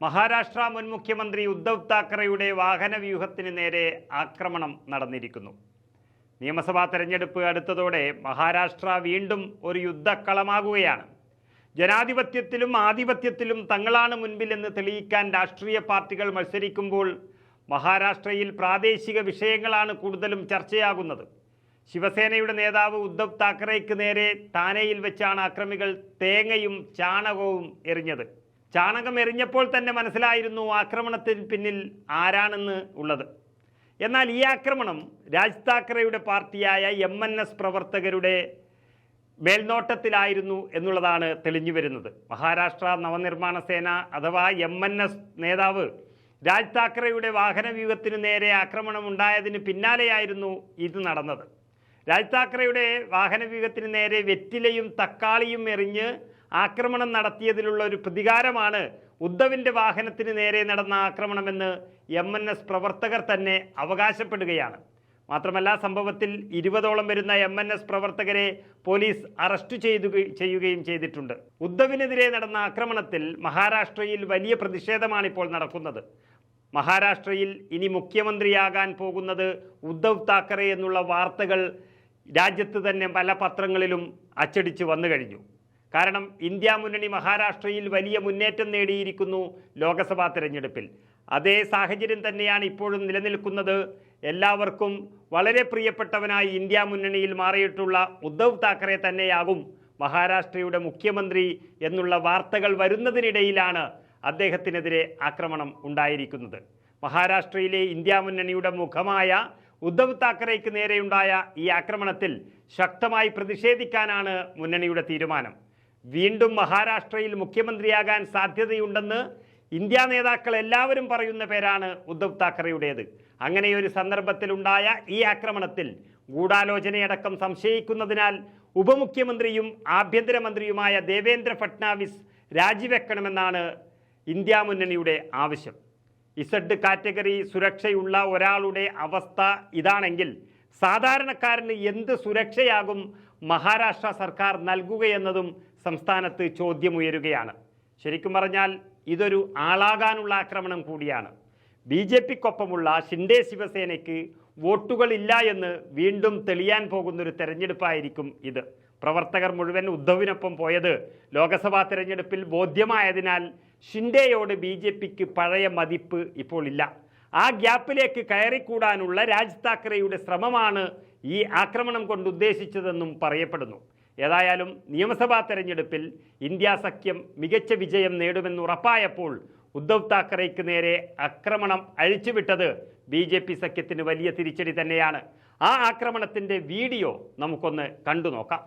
മഹാരാഷ്ട്ര മുൻ മുഖ്യമന്ത്രി ഉദ്ധവ് താക്കറെയുടെ വാഹനവ്യൂഹത്തിന് നേരെ ആക്രമണം നടന്നിരിക്കുന്നു. നിയമസഭാ തെരഞ്ഞെടുപ്പ് അടുത്തതോടെ മഹാരാഷ്ട്ര വീണ്ടും ഒരു യുദ്ധക്കളമാകുകയാണ്. ജനാധിപത്യത്തിലും ആധിപത്യത്തിലും തങ്ങളാണ് മുൻപിലെന്ന് തെളിയിക്കാൻ രാഷ്ട്രീയ പാർട്ടികൾ മത്സരിക്കുമ്പോൾ മഹാരാഷ്ട്രയിൽ പ്രാദേശിക വിഷയങ്ങളാണ് കൂടുതലും ചർച്ചയാകുന്നത്. ശിവസേനയുടെ നേതാവ് ഉദ്ധവ് താക്കറെയ്ക്ക് നേരെ താനെയിൽ വെച്ചാണ് അക്രമികൾ തേങ്ങയും ചാണകവും എറിഞ്ഞത്. ചാണകം എറിഞ്ഞപ്പോൾ തന്നെ മനസ്സിലായിരുന്നു ആക്രമണത്തിന് പിന്നിൽ ആരാണെന്ന് ഉള്ളത്. എന്നാൽ ഈ ആക്രമണം രാജ് താക്കറെയുടെ പാർട്ടിയായ MNS പ്രവർത്തകരുടെ മേൽനോട്ടത്തിലായിരുന്നു എന്നുള്ളതാണ് തെളിഞ്ഞു വരുന്നത്. മഹാരാഷ്ട്ര നവനിർമ്മാണ സേന അഥവാ MNS നേതാവ് രാജ് താക്കറെയുടെ വാഹനവ്യൂഹത്തിന് നേരെ ആക്രമണം ഉണ്ടായതിന് പിന്നാലെയായിരുന്നു ഇത് നടന്നത്. രാജ് താക്കറെയുടെ വാഹനവ്യൂഹത്തിന് നേരെ വെറ്റിലയും തക്കാളിയും എറിഞ്ഞ് ആക്രമണം നടത്തിയതിലുള്ള ഒരു പ്രതികാരമാണ് ഉദ്ധവിൻ്റെ വാഹനത്തിന് നേരെ നടന്ന ആക്രമണമെന്ന് MNS പ്രവർത്തകർ തന്നെ അവകാശപ്പെടുകയാണ്. മാത്രമല്ല, സംഭവത്തിൽ 20ഓളം വരുന്ന MNS പ്രവർത്തകരെ പോലീസ് അറസ്റ്റ് ചെയ്യുകയും ചെയ്തിട്ടുണ്ട്. ഉദ്ധവിനെതിരെ നടന്ന ആക്രമണത്തിൽ മഹാരാഷ്ട്രയിൽ വലിയ പ്രതിഷേധമാണ് ഇപ്പോൾ നടക്കുന്നത്. മഹാരാഷ്ട്രയിൽ ഇനി മുഖ്യമന്ത്രിയാകാൻ പോകുന്നത് ഉദ്ധവ് താക്കറെ എന്നുള്ള വാർത്തകൾ രാജ്യത്ത് തന്നെ പല പത്രങ്ങളിലും അച്ചടിച്ച് വന്നു കഴിഞ്ഞു. കാരണം ഇന്ത്യ മുന്നണി മഹാരാഷ്ട്രയിൽ വലിയ മുന്നേറ്റം നേടിയിരിക്കുന്നു ലോക്സഭാ തെരഞ്ഞെടുപ്പിൽ. അതേ സാഹചര്യം തന്നെയാണ് ഇപ്പോഴും നിലനിൽക്കുന്നത്. എല്ലാവർക്കും വളരെ പ്രിയപ്പെട്ടവനായി ഇന്ത്യ മുന്നണിയിൽ മാറിയിട്ടുള്ള ഉദ്ധവ് താക്കറെ തന്നെയാകും മഹാരാഷ്ട്രയുടെ മുഖ്യമന്ത്രി എന്നുള്ള വാർത്തകൾ വരുന്നതിനിടയിലാണ് അദ്ദേഹത്തിനെതിരെ ആക്രമണം ഉണ്ടായിരിക്കുന്നത്. മഹാരാഷ്ട്രയിലെ ഇന്ത്യ മുന്നണിയുടെ മുഖമായ ഉദ്ധവ് താക്കറെയ്ക്ക് നേരെയുണ്ടായ ഈ ആക്രമണത്തിൽ ശക്തമായി പ്രതിഷേധിക്കാനാണ് മുന്നണിയുടെ തീരുമാനം. വീണ്ടും മഹാരാഷ്ട്രയിൽ മുഖ്യമന്ത്രിയാകാൻ സാധ്യതയുണ്ടെന്ന് ഇന്ത്യ നേതാക്കൾ എല്ലാവരും പറയുന്ന പേരാണ് ഉദ്ധവ് താക്കറെയുടേത്. അങ്ങനെയൊരു സന്ദർഭത്തിലുണ്ടായ ഈ ആക്രമണത്തിൽ ഗൂഢാലോചനയടക്കം സംശയിക്കുന്നതിനാൽ ഉപമുഖ്യമന്ത്രിയും ആഭ്യന്തരമന്ത്രിയുമായ ദേവേന്ദ്ര ഫട്നാവിസ് രാജിവെക്കണമെന്നാണ് ഇന്ത്യ മുന്നണിയുടെ ആവശ്യം. Z കാറ്റഗറി സുരക്ഷയുള്ള ഒരാളുടെ അവസ്ഥ ഇതാണെങ്കിൽ സാധാരണക്കാരന് എന്ത് സുരക്ഷയാകും മഹാരാഷ്ട്ര സർക്കാർ നൽകുകയെന്നതും സംസ്ഥാനത്ത് ചോദ്യമുയരുകയാണ്. ശരിക്കും പറഞ്ഞാൽ ഇതൊരു ആളാകാനുള്ള ആക്രമണം കൂടിയാണ്. BJPക്കൊപ്പമുള്ള ഷിൻഡെ ശിവസേനയ്ക്ക് വോട്ടുകളില്ല എന്ന് വീണ്ടും തെളിയാൻ പോകുന്നൊരു തെരഞ്ഞെടുപ്പായിരിക്കും ഇത്. പ്രവർത്തകർ മുഴുവൻ ഉദ്ധവിനൊപ്പം പോയത് ലോക്സഭാ തെരഞ്ഞെടുപ്പിൽ ബോധ്യമായതിനാൽ ഷിൻഡെയോട് BJPക്ക് പഴയ മതിപ്പ് ഇപ്പോൾ ഇല്ല. ആ ഗ്യാപ്പിലേക്ക് കയറിക്കൂടാനുള്ള രാജ് താക്കറെയുടെ ശ്രമമാണ് ഈ ആക്രമണം കൊണ്ട് ഉദ്ദേശിച്ചതെന്നും പറയപ്പെടുന്നു. ഏതായാലും നിയമസഭാ തെരഞ്ഞെടുപ്പിൽ ഇന്ത്യ സഖ്യം മികച്ച വിജയം നേടുമെന്ന് ഉറപ്പായപ്പോൾ ഉദ്ധവ് താക്കറെയ്ക്ക് നേരെ ആക്രമണം അഴിച്ചുവിട്ടത് BJP സഖ്യത്തിന് വലിയ തിരിച്ചടി തന്നെയാണ്. ആ ആക്രമണത്തിൻ്റെ വീഡിയോ നമുക്കൊന്ന് കണ്ടു നോക്കാം.